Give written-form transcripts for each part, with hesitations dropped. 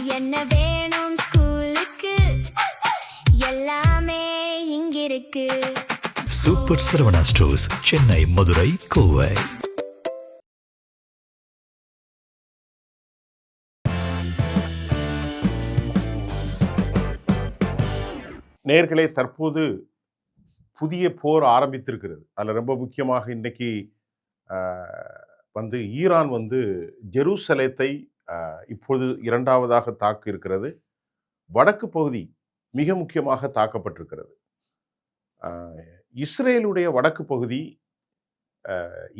என்ன வேணும் ஸ்கூலுக்கு எல்லாமே இங்கிருக்கு. Super Saravana stores, Chennai, Madurai, Kovai. நேர்களே, தற்போது புதிய போர் ஆரம்பித்திருக்கிறது. அதில் ரொம்ப முக்கியமாக இன்னைக்கு ஈரான் ஜெருசலேத்தை இப்போது இரண்டாவதாக தாக்கி இருக்கிறது. வடக்கு பகுதி மிக முக்கியமாக தாக்கப்பட்டிருக்கிறது. இஸ்ரேலுடைய வடக்கு பகுதி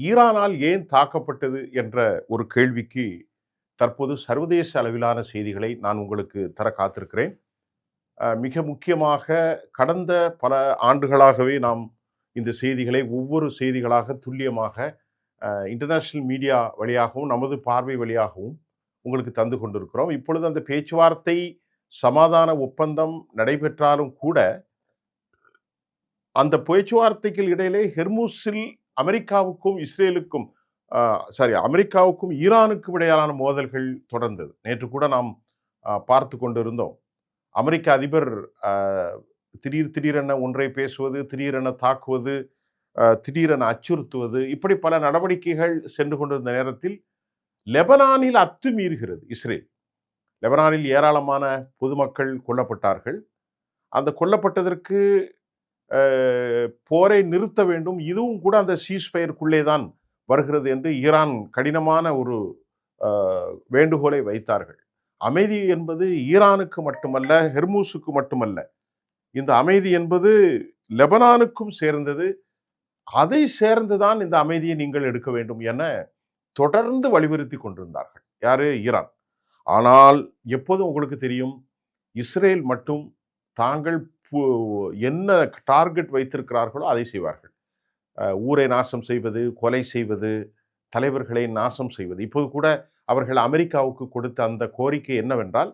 ஈரானால் ஏன் தாக்கப்பட்டது என்ற ஒரு கேள்விக்கு தற்போது சர்வதேச அளவிலான செய்திகளை நான் உங்களுக்கு தர காத்திருக்கிறேன். மிக முக்கியமாக கடந்த பல ஆண்டுகளாகவே நாம் இந்த செய்திகளை ஒவ்வொரு செய்திகளாக துல்லியமாக இன்டர்நேஷ்னல் மீடியா வழியாகவும் நமது பார்வை வழியாகவும் உங்களுக்கு தந்து கொண்டிருக்கிறோம். இப்பொழுது அந்த பேச்சுவார்த்தை சமாதான ஒப்பந்தம் நடைபெற்றாலும் கூட அந்த பேச்சுவார்த்தைக்கு இடையிலே ஹெர்முஸில் அமெரிக்காவுக்கும் இஸ்ரேலுக்கும் அமெரிக்காவுக்கும் ஈரானுக்கும் இடையிலான மோதல்கள் தொடர்ந்தது. நேற்று கூட நாம் பார்த்து கொண்டிருந்தோம். அமெரிக்க அதிபர் திடீரென ஒன்றை பேசுவது, திடீரென தாக்குவது, திடீரென அச்சுறுத்துவது, இப்படி பல நடவடிக்கைகள் சென்று கொண்டிருந்த நேரத்தில் லெபனானில் அத்துமீறுகிறது இஸ்ரேல். லெபனானில் ஏராளமான பொதுமக்கள் கொல்லப்பட்டார்கள். அந்த கொல்லப்பட்டதற்கு போரை நிறுத்த வேண்டும், இதுவும் கூட அந்த சீஸ்ஃபயருக்குள்ளே தான் வருகிறது என்று ஈரான் கடினமான ஒரு வேண்டுகோளை வைத்தார்கள். அமைதி என்பது ஈரானுக்கு மட்டுமல்ல, ஹெர்முஸுக்கு மட்டுமல்ல, இந்த அமைதி என்பது லெபனானுக்கும் சேர்ந்தது. அதை சேர்ந்துதான் இந்த அமைதியை நீங்கள் எடுக்க வேண்டும் என தொடர்ந்து வலியுறுத்தி கொண்டிருந்தார்கள். யாரு? ஈரான். ஆனால் எப்போதும் உங்களுக்கு தெரியும், இஸ்ரேல் மட்டும் தாங்கள் என்ன டார்கெட் வைத்திருக்கிறார்களோ அதை செய்வார்கள். ஊரை நாசம் செய்வது, கொலை செய்வது, தலைவர்களை நாசம் செய்வது. இப்போது கூட அவர்கள் அமெரிக்காவுக்கு கொடுத்த அந்த கோரிக்கை என்னவென்றால்,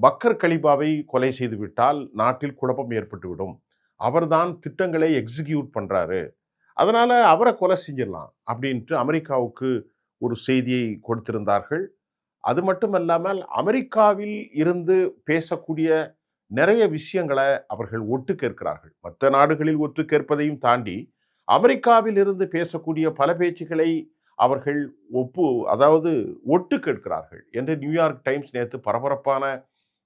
பக்கர் கலிபாவை கொலை செய்துவிட்டால் நாட்டில் குழப்பம் ஏற்பட்டுவிடும், அவர்தான் திட்டங்களை எக்ஸிக்யூட் பண்றாரு, அதனால அவரை கொலை செஞ்சிடலாம் அப்படின்ட்டு அமெரிக்காவுக்கு ஒரு செய்தியை கொடுத்திருந்தார்கள். அது மட்டுமல்லாமல் அமெரிக்காவில் இருந்து பேசக்கூடிய நிறைய விஷயங்களை அவர்கள் ஒட்டு கேட்கிறார்கள். மற்ற நாடுகளில் ஒட்டு கேட்பதையும் தாண்டி அமெரிக்காவில் இருந்து பேசக்கூடிய பல பேச்சுக்களை அவர்கள் ஒட்டு கேட்கிறார்கள் என்று நியூயார்க் டைம்ஸ் நேற்று பரபரப்பான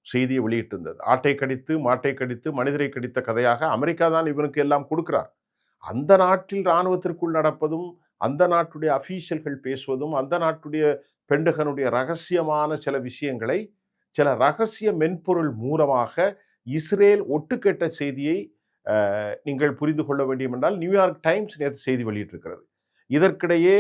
செய்தியை வெளியிட்டிருந்தது. ஆட்டை கடித்து மாட்டை கடித்து மனிதரை கடித்த கதையாக அமெரிக்கா தான் இவனுக்கு எல்லாம் கொடுக்கிறார். அந்த நாட்டில் இராணுவத்திற்குள் நடப்பதும், அந்த நாட்டுடைய அஃபீஷியல்கள் பேசுவதும், அந்த நாட்டுடைய பெண்டகனுடைய ரகசியமான சில விஷயங்களை சில ரகசிய மென்பொருள் மூலமாக இஸ்ரேல் ஒட்டு கேட்ட செய்தியை நீங்கள் புரிந்து கொள்ள வேண்டியும் என்றால் நியூயார்க் டைம்ஸ் நேற்று செய்தி வெளியிட்டிருக்கிறது. இதற்கிடையே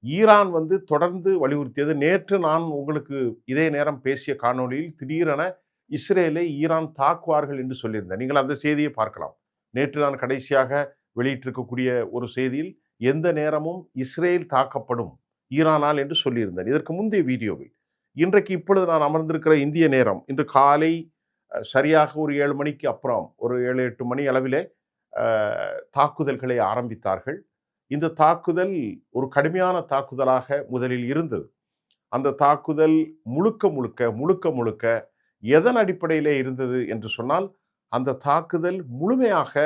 ஈரான் தொடர்ந்து வலியுறுத்தியது. நேற்று நான் உங்களுக்கு இதே நேரம் பேசிய காணொலியில் திடீரென இஸ்ரேலை ஈரான் தாக்குவார்கள் என்று சொல்லியிருந்தேன். நீங்கள் அந்த செய்தியை பார்க்கலாம். நேற்று நான் கடைசியாக வெளியிட்டிருக்கக்கூடிய ஒரு செய்தியில் எந்த நேரமும் இஸ்ரேல் தாக்கப்படும் ஈரானால் என்று சொல்லியிருந்தேன். இதற்கு முந்தைய வீடியோவில் இன்றைக்கு இப்பொழுது நான் அமர்ந்திருக்கிற இந்திய நேரம் இன்று காலை சரியாக ஒரு 7 மணிக்கு அப்புறம் ஒரு 7-8 மணி அளவிலே தாக்குதல்களை ஆரம்பித்தார்கள். இந்த தாக்குதல் ஒரு கடுமையான தாக்குதலாக முதலில் இருந்தது. அந்த தாக்குதல் முழுக்க முழுக்க எதன் அடிப்படையிலே இருந்தது என்று சொன்னால், அந்த தாக்குதல் முழுமையாக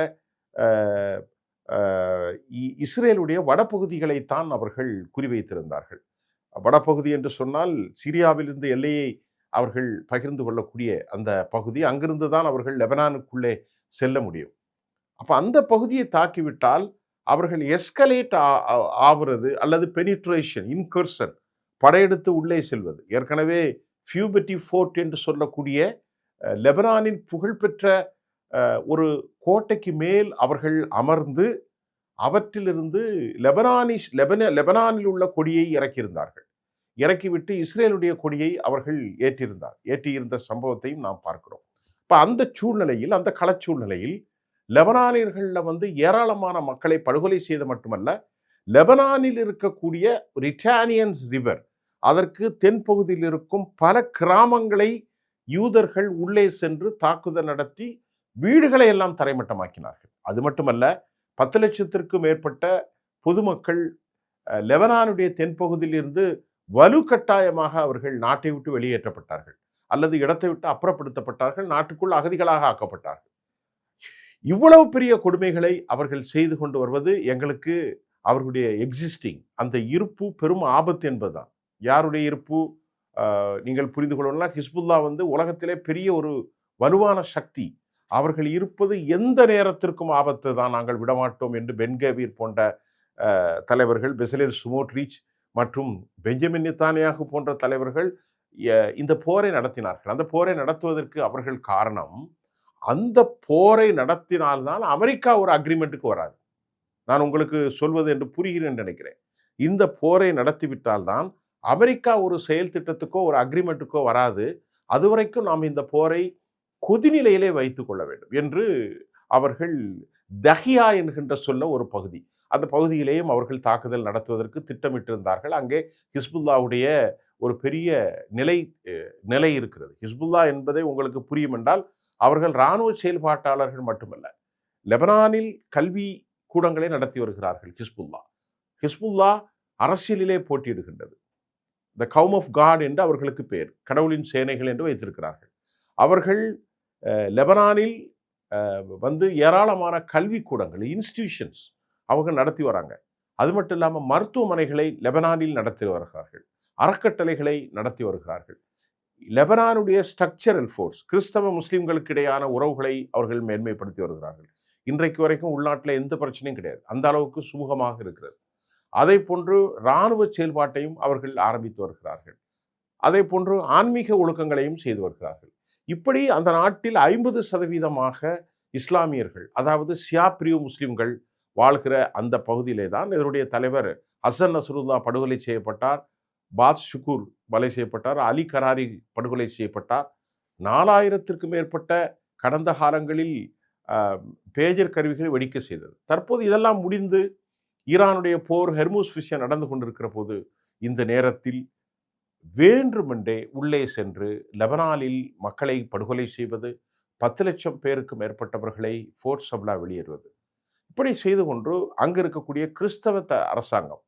இஸ்ரேலுடைய வடபகுதிகளைத்தான் அவர்கள் குறிவைத்திருந்தார்கள். வடபகுதி என்று சொன்னால் சிரியாவிலிருந்து எல்லையை அவர்கள் பகிர்ந்து கொள்ளக்கூடிய அந்த பகுதி, அங்கிருந்து தான் அவர்கள் லெபனானுக்குள்ளே செல்ல முடியும். அப்ப அந்த பகுதியை தாக்கிவிட்டால் அவர்கள் எஸ்கலேட் ஆகிறது அல்லது பெனிட்ரேஷன், இன்கர்ஷன், படையெடுத்து உள்ளே செல்வது. ஏற்கனவே ஃபியூபெட்டி ஃபோர்ட் என்று சொல்லக்கூடிய லெபனானின் புகழ்பெற்ற ஒரு கோட்டைக்கு மேல் அவர்கள் அமர்ந்து அவற்றிலிருந்து லெபனானில் உள்ள கொடியை இறக்கியிருந்தார்கள். இறக்கிவிட்டு இஸ்ரேலுடைய கொடியை அவர்கள் ஏற்றியிருந்த சம்பவத்தையும் நாம் பார்க்கிறோம். இப்போ அந்த சூழ்நிலையில், அந்த களச்சூழ்நிலையில் லெபனானியர்களில் ஏராளமான மக்களை படுகொலை செய்த மட்டுமல்ல, லெபனானில் இருக்கக்கூடிய ரிட்டானியன்ஸ் ரிவர், அதற்கு தென்பகுதியில் இருக்கும் பல கிராமங்களை யூதர்கள் உள்ளே சென்று தாக்குதல் நடத்தி வீடுகளை எல்லாம் தரைமட்டமாக்கினார்கள். அது மட்டுமல்ல, 10 லட்சத்திற்கும் மேற்பட்ட பொதுமக்கள் லெபனானுடைய தென்பகுதியில் இருந்து வலுக்கட்டாயமாக அவர்கள் நாட்டை விட்டு வெளியேற்றப்பட்டார்கள். அல்லது இடத்தை விட்டு அப்புறப்படுத்தப்பட்டார்கள், நாட்டுக்குள் அகதிகளாக ஆக்கப்பட்டார்கள். இவ்வளவு பெரிய கொடுமைகளை அவர்கள் செய்து கொண்டு வருவது எங்களுக்கு அவர்களுடைய எக்ஸிஸ்டிங் அந்த இருப்பு பெரும் ஆபத்து என்பதுதான். யாருடைய இருப்பு? நீங்கள் புரிந்து கொள்ளலாம். ஹிஸ்புல்லா உலகத்திலே பெரிய ஒரு வலுவான சக்தி. அவர்கள் இருப்பது எந்த நேரத்திற்கும் ஆபத்து தான், நாங்கள் விடமாட்டோம் என்று பென்கவீர் போன்ற தலைவர்கள், பெசலேல் சுமோட்ரிச் மற்றும் பெஞ்சமின் நெத்தானியாகு போன்ற தலைவர்கள் இந்த போரை நடத்தினார்கள். அந்த போரை நடத்துவதற்கு அவர்கள் காரணம், அந்த போரை நடத்தினால்தான் அமெரிக்கா ஒரு அக்ரிமெண்ட்டுக்கு வராது. நான் உங்களுக்கு சொல்வது என்று புரிகிறேன் நினைக்கிறேன். இந்த போரை நடத்திவிட்டால்தான் அமெரிக்கா ஒரு செயல் திட்டத்துக்கோ ஒரு அக்ரிமெண்ட்டுக்கோ வராது. அதுவரைக்கும் நாம் இந்த போரை கொதிநிலையிலே வைத்துக் கொள்ள வேண்டும் என்று அவர்கள் தஹியா என்கின்ற சொல்ல ஒரு பகுதி, அந்த பகுதியிலேயும் அவர்கள் தாக்குதல் நடத்துவதற்கு திட்டமிட்டிருந்தார்கள். அங்கே ஹிஸ்புல்லாவுடைய ஒரு பெரிய நிலை இருக்கிறது. ஹிஸ்புல்லா என்பதை உங்களுக்கு புரியும் என்றால், அவர்கள் இராணுவ செயல்பாட்டாளர்கள் மட்டுமல்ல, லெபனானில் கல்வி கூடங்களை நடத்தி வருகிறார்கள். ஹிஸ்புல்லா அரசியலிலே போட்டியிடுகின்றது. த கௌம் ஆஃப் காட் என்று அவர்களுக்கு பேர், கடவுளின் சேனைகள் என்று வைத்திருக்கிறார்கள். அவர்கள் லெபனானில் ஏராளமான கல்வி கூடங்கள், இன்ஸ்டிடியூஷன்ஸ் அவங்க நடத்தி வராங்க. அது மட்டும் இல்லாமல் மருத்துவமனைகளை லெபனானில் நடத்தி வருகிறார்கள், அறக்கட்டளைகளை நடத்தி வருகிறார்கள். லெபனானுடைய ஸ்ட்ரக்சரல் ஃபோர்ஸ், கிறிஸ்தவ முஸ்லிம்களுக்கு இடையான உறவுகளை அவர்கள் மேன்மைப்படுத்தி வருகிறார்கள். இன்றைக்கு வரைக்கும் உள்நாட்டில் எந்த பிரச்சனையும் கிடையாது, அந்த அளவுக்கு சுமூகமாக இருக்கிறது. அதை போன்று இராணுவ செயல்பாட்டையும் அவர்கள் ஆரம்பித்து வருகிறார்கள். அதை போன்று ஆன்மீக ஒழுக்கங்களையும் செய்து வருகிறார்கள். இப்படி அந்த நாட்டில் 50% இஸ்லாமியர்கள், அதாவது ஷியா பிரிவு முஸ்லிம்கள் வாழ்கிற அந்த பகுதியிலே தான் இதனுடைய தலைவர் ஹசன் நஸ்ருல்லா படுகொலை செய்யப்பட்டார், பாத் ஷுக்கூர் கொலை செய்யப்பட்டார், அலி கராரி படுகொலை செய்யப்பட்டார். 4000க்கும் மேற்பட்ட கடந்த காலங்களில் பேஜர் கருவிகளை வெடிக்க செய்தது. தற்போது இதெல்லாம் முடிந்து ஈரானுடைய போர் ஹெர்மூஸ் விஷயம் நடந்து கொண்டிருக்கிற போது இந்த நேரத்தில் வேண்டுமென்றே உள்ளே சென்று லெபனானில் மக்களை படுகொலை செய்வது, 10 லட்சம் பேருக்கு மேற்பட்டவர்களை ஃபோர்ஸபிளா வெளியேறுவது, இப்படி செய்து கொண்டு அங்கு இருக்கக்கூடிய கிறிஸ்தவ அரசாங்கம்,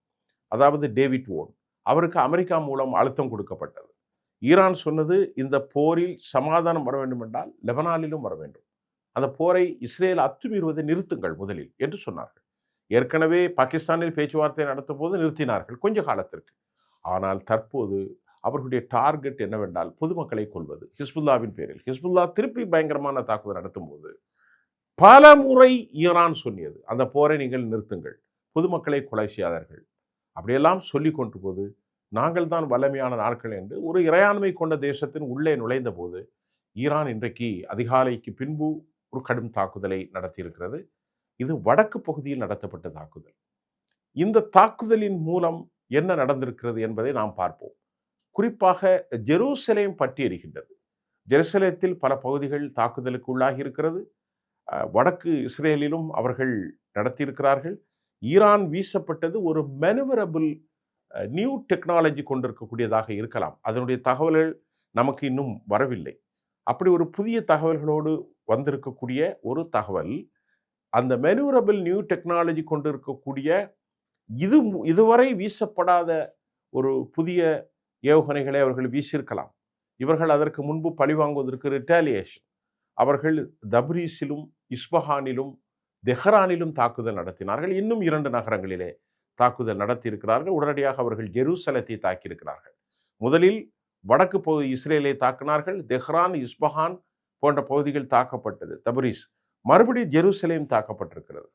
அதாவது டேவிட் ஓன், அவருக்கு அமெரிக்கா மூலம் அழுத்தம் கொடுக்கப்பட்டது. ஈரான் சொன்னது, இந்த போரில் சமாதானம் வர வேண்டும் என்றால் லெபனானிலும் வர வேண்டும், அந்த போரை இஸ்ரேல் அத்துமீறுவதை நிறுத்துங்கள் முதலில் என்று சொன்னார்கள். ஏற்கனவே பாகிஸ்தானில் பேச்சுவார்த்தை நடத்தும் போது நிறுத்தினார்கள் கொஞ்ச காலத்திற்கு. ஆனால் தற்போது அவர்களுடைய டார்கெட் என்னவென்றால் பொதுமக்களை கொல்வது, ஹிஸ்புல்லாவின் பேரில். ஹிஸ்புல்லா திருப்பி பயங்கரமான தாக்குதல் நடத்தும் போது பல முறை ஈரான் சொன்னியது, அந்த போரை நீங்கள் நிறுத்துங்கள், பொதுமக்களை கொலை செய்யாதீர்கள், அப்படியெல்லாம் சொல்லி கொண்டு போது நாங்கள் தான் வல்லமையான நாட்கள் என்று ஒரு இறையாண்மை கொண்ட தேசத்தின் உள்ளே நுழைந்த போது ஈரான் இன்றைக்கு அதிகாலைக்கு பின்பு ஒரு கடும் தாக்குதலை நடத்தியிருக்கிறது. இது வடக்கு பகுதியில் நடத்தப்பட்ட தாக்குதல். இந்த தாக்குதலின் மூலம் என்ன நடந்திருக்கிறது என்பதை நாம் பார்ப்போம். குறிப்பாக ஜெருசலேம் பற்றி எரிகின்றது. ஜெருசலேத்தில் பல பகுதிகள் தாக்குதலுக்கு உள்ளாகி இருக்கிறது. வடக்கு இஸ்ரேலிலும் அவர்கள் நடத்தியிருக்கிறார்கள். ஈரான் வீசப்பட்டது ஒரு மெனுவரபிள் நியூ டெக்னாலஜி கொண்டிருக்கக்கூடியதாக இருக்கலாம். அதனுடைய தகவல்கள் நமக்கு இன்னும் வரவில்லை. அப்படி ஒரு புதிய தகவல்களோடு வந்திருக்கக்கூடிய ஒரு தகவல், அந்த மெனுவரபிள் நியூ டெக்னாலஜி கொண்டிருக்கக்கூடிய இதுவரை வீசப்படாத ஒரு புதிய ஏவுகணைகளை அவர்கள் வீசியிருக்கலாம். இவர்கள் அதற்கு முன்பு பழிவாங்குவதற்கு ரிட்டாலியேஷன், அவர்கள் தப்ரீஸிலும் இஸ்பஹானிலும் தெஹ்ரானிலும் தாக்குதல் நடத்தினார்கள். இன்னும் 2 நகரங்களிலே தாக்குதல் நடத்தியிருக்கிறார்கள். உடனடியாக அவர்கள் ஜெருசலத்தை தாக்கியிருக்கிறார்கள். முதலில் வடக்கு பகுதி இஸ்ரேலை தாக்கினார்கள். தெஹ்ரான், இஸ்பஹான் போன்ற பகுதிகள் தாக்கப்பட்டது. தப்ரீஸ், மறுபடியும் ஜெருசலேம் தாக்கப்பட்டிருக்கிறது.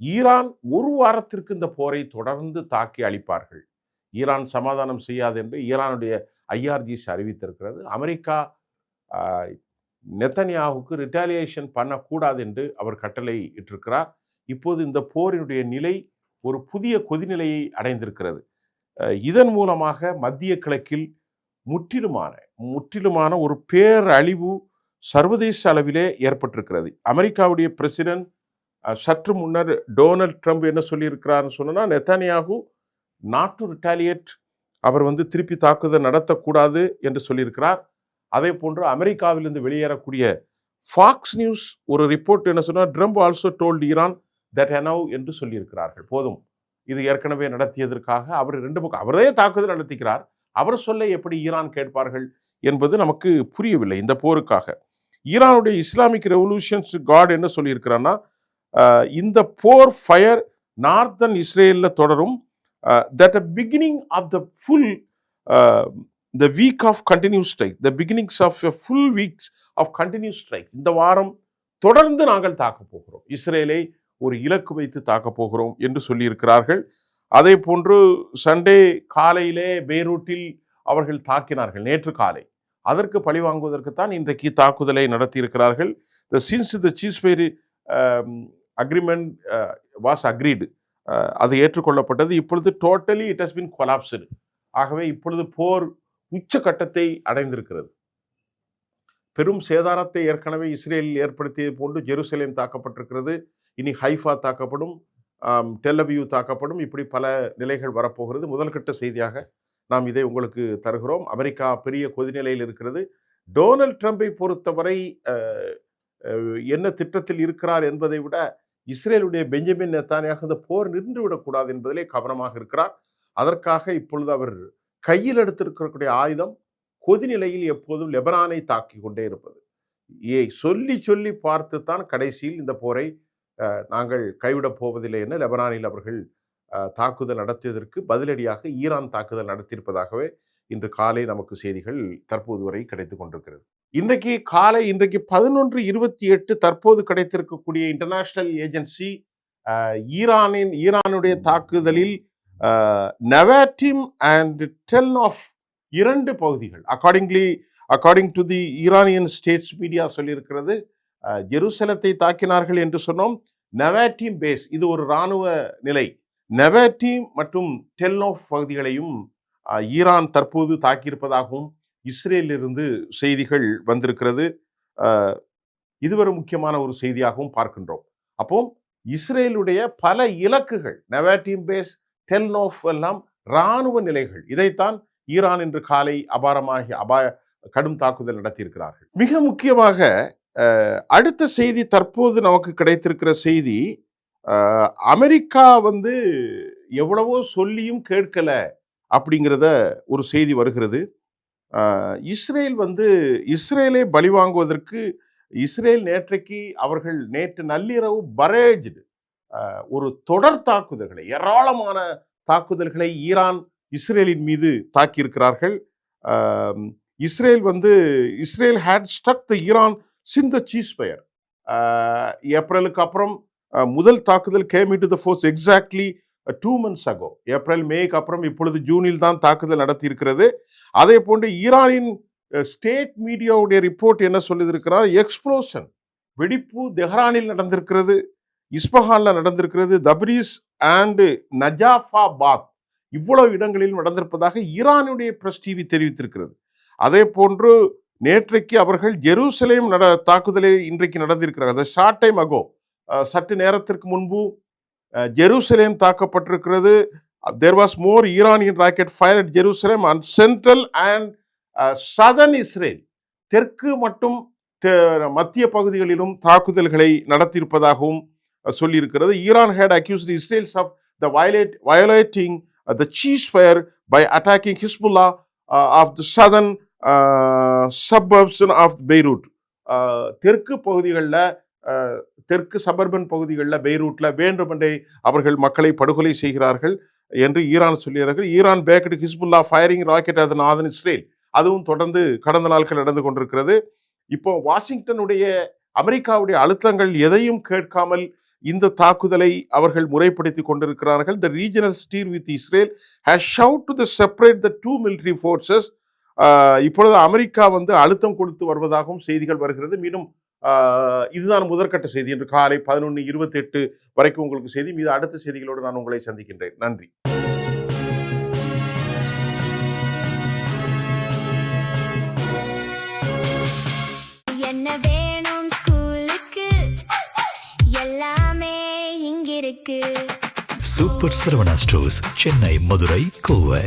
ஈரான் ஒரு வாரத்திற்கு இந்த போரை தொடர்ந்து தாக்கி அழிப்பார்கள், ஈரான் சமாதானம் செய்யாது என்று ஈரானுடைய IRGC அறிவித்திருக்கிறது. அமெரிக்கா நெத்தன்யாவுக்கு ரிட்டாலியேஷன் பண்ணக்கூடாது என்று அவர் கட்டளை இட்டிருக்கிறார். இப்போது இந்த போரினுடைய நிலை ஒரு புதிய கொதிநிலையை அடைந்திருக்கிறது. இதன் மூலமாக மத்திய கிழக்கில் முற்றிலுமான ஒரு பேரழிவு சர்வதேச அளவிலே ஏற்பட்டிருக்கிறது. அமெரிக்காவுடைய பிரசிடென்ட் சற்று முன்னர் டொனால்ட் ட்ரம்ப் என்ன சொல்லியிருக்கிறார்னு சொன்னால், நெத்தன்யாகு நாட் டு ரிட்டாலியேட், அவர் திருப்பி தாக்குதல் நடத்தக்கூடாது என்று சொல்லியிருக்கிறார். அதே போன்று அமெரிக்காவிலிருந்து வெளியேறக்கூடிய ஃபாக்ஸ் நியூஸ் ஒரு ரிப்போர்ட் என்ன சொன்னால், Trump also told Iran that enough என்று சொல்லியிருக்கிறார்கள். போதும், இது ஏற்கனவே நடத்தியதற்காக அவர் 2 பக்கம் அவரே தாக்குதல் நடத்திக்கிறார், அவர் சொல்ல எப்படி ஈரான் கேட்பார்கள் என்பது நமக்கு புரியவில்லை இந்த போருக்காக. ஈரானுடைய இஸ்லாமிக் ரெவல்யூஷன்ஸ் காட் என்ன சொல்லியிருக்கிறான்னா, இந்த போர் ஃபயர் நார்த்தன் இஸ்ரேலில் தொடரும். That a beginning of the full the week of continuous strike, the beginnings of a full weeks of continuous strike. இந்த வாரம் தொடர்ந்து நாங்கள் தாக்கப் போகிறோம், இஸ்ரேலை ஒரு இலக்கு வைத்து தாக்கப் போகிறோம் என்று சொல்லியிருக்கிறார்கள். அதே போன்று சண்டே காலையிலே பெய்ரூட்டில் அவர்கள் தாக்கினார்கள், நேற்று காலை. அதற்கு பழி வாங்குவதற்குத்தான் இன்றைக்கு தாக்குதலை நடத்தியிருக்கிறார்கள். since the ceasefire agreement was agreed, அது ஏற்றுக்கொள்ளப்பட்டது. இப்பொழுது totally it has been collapsed. ஆகவே இப்பொழுது போர் உச்சகட்டத்தை அடைந்திருக்கிறது. பெரும் சேதாரத்தை ஏற்கனவே இஸ்ரேலில் ஏற்படுத்தியது போன்று ஜெருசலேம் தாக்கப்பட்டிருக்கிறது. இனி ஹைஃபா தாக்கப்படும், டெல்லவியூ தாக்கப்படும். இப்படி பல நிலைகள் வரப்போகிறது. முதல்கட்ட செய்தியாக நாம் இதை உங்களுக்கு தருகிறோம். அமெரிக்கா பெரிய கொதிநிலையில் இருக்கிறது. டொனால்ட் ட்ரம்பை பொறுத்தவரை என்ன திட்டத்தில் இருக்கிறார் என்பதை விட இஸ்ரேலுடைய பெஞ்சமின் நெத்தானியாக இந்த போர் நின்றுவிடக்கூடாது என்பதிலே கவனமாக இருக்கிறார். அதற்காக இப்பொழுது அவர் கையில் எடுத்திருக்கக்கூடிய ஆயுதம் கொதிநிலையில் எப்போதும் லெபனானை தாக்கி கொண்டே இருப்பது. சொல்லி சொல்லி பார்த்துத்தான் கடைசியில் இந்த போரை நாங்கள் கைவிடப் போவதில்லை என லெபனானில் அவர்கள் தாக்குதல் நடத்தியதற்கு பதிலடியாக ஈரான் தாக்குதல் நடத்தியிருப்பதாகவே இன்று காலை நமக்கு செய்திகள் தற்போது வரை கிடைத்து கொண்டிருக்கிறது. இன்றைக்கு 11:28 தற்போது கிடைத்திருக்கக்கூடிய இன்டர்நேஷனல் ஏஜென்சி ஈரானுடைய தாக்குதலில் நவாட்டிம் அண்ட் டெல்னாஃப் 2 பகுதிகள் according to the Iranian states media சொல்லியிருக்கிறது. ஜெருசலத்தை தாக்கினார்கள் என்று சொன்னோம். நவாட்டிம் பேஸ், இது ஒரு இராணுவ நிலை. நவாட்டிம் மற்றும் டெல்னாஃப் பகுதிகளையும் ஈரான் தற்போது தாக்கியிருப்பதாகவும் இஸ்ரேலிலிருந்து செய்திகள் வந்திருக்கிறது. இது ஒரு முக்கியமான ஒரு செய்தியாகவும் பார்க்கின்றோம். அப்போ இஸ்ரேலுடைய பல இலக்குகள் நவாட்டிம் பேஸ், டெல்னோஃப் எல்லாம் இராணுவ நிலைகள். இதைத்தான் ஈரான் இன்று காலை கடும் தாக்குதல் நடத்தியிருக்கிறார்கள். மிக முக்கியமாக அடுத்த செய்தி தற்போது நமக்கு கிடைத்திருக்கிற செய்தி, அமெரிக்கா எவ்வளவோ சொல்லியும் கேட்கல அப்படிங்கிறத ஒரு செய்தி வருகிறது. இஸ்ரேலை பழி வாங்குவதற்கு இஸ்ரேல் நேற்று நள்ளிரவு பரேஜ்டு ஒரு தொடர் தாக்குதல்களை, ஏராளமான தாக்குதல்களை ஈரான் இஸ்ரேலின் மீது தாக்கியிருக்கிறார்கள். Israel had struck the Iran since the ceasefire. ஏப்ரலுக்கு அப்புறம் முதல் தாக்குதல் came into the force exactly 2 months ago. April மேக்கு அப்புறம் இப்பொழுது ஜூனில் தான் தாக்குதல் நடத்தி இருக்கிறது. அதே போன்று ஈரானின் ஸ்டேட் மீடியாவுடைய ரிப்போர்ட் என்ன சொல்லியிருக்கிறார், எக்ஸ்ப்ளோஷன், வெடிப்பு தெஹ்ரானில் நடந்திருக்கிறது, இஸ்பஹானில் நடந்திருக்கிறது, தப்ரீஸ் அண்ட் நஜாஃபாபாத், இவ்வளவு இடங்களில் நடந்திருப்பதாக ஈரானுடைய பிரஸ் டிவி தெரிவித்திருக்கிறது. அதே போன்று நேற்றைக்கு அவர்கள் ஜெருசலேம் தாக்குதலை இன்றைக்கு நடந்திருக்கிறார்கள். ஷார்ட் டைம் அகோ, சற்று நேரத்திற்கு முன்பு Jerusalem தாக்கப்பட்டிருக்கிறது. there was more Iranian rocket fire at Jerusalem and central and southern Israel. தெற்கு மற்றும் மத்திய பகுதிகளிலும் தாக்குதல்களை நடத்தியிருப்பதாகவும் சொல்லியிருக்கிறது. Iran had accused Israel of the violating the ceasefire by attacking Hezbollah of the southern suburbs of Beirut. தெற்கு பகுதிகளில், தெற்கு suburban பகுதிகளில், பெய்ரூட்டில் வேண்டுமென்றே அவர்கள் மக்களை படுகொலை செய்கிறார்கள் என்று ஈரான் சொல்கிறார்கள். Iran backed Hezbollah firing rocket அது நார்தன் இஸ்ரேல், அதுவும் தொடர்ந்து கடந்த நாட்கள் நடந்து கொண்டிருக்கிறது. இப்போ வாஷிங்டனுடைய அமெரிக்காவுடைய அழுத்தங்கள் எதையும் கேட்காமல் இந்த தாக்குதலை அவர்கள் முறைப்படுத்தி கொண்டிருக்கிறார்கள். The regional steer with Israel has shouted to separate the 2 military forces. இப்பொழுது அமெரிக்கா அழுத்தம் கொடுத்து வருவதாகவும் செய்திகள் வருகிறது. மீண்டும் இதுதான் முதற்கட்ட செய்தி. என்று காலை 11:28 வரைக்கும் உங்களுக்கு செய்தி. மீது அடுத்த செய்திகளோடு நான் உங்களை சந்திக்கின்றேன். நன்றி. என்ன வேணும் ஸ்கூலுக்கு, எல்லாமே இங்கிருக்கு. Super Saravana stores, Chennai, Madurai, Kovai.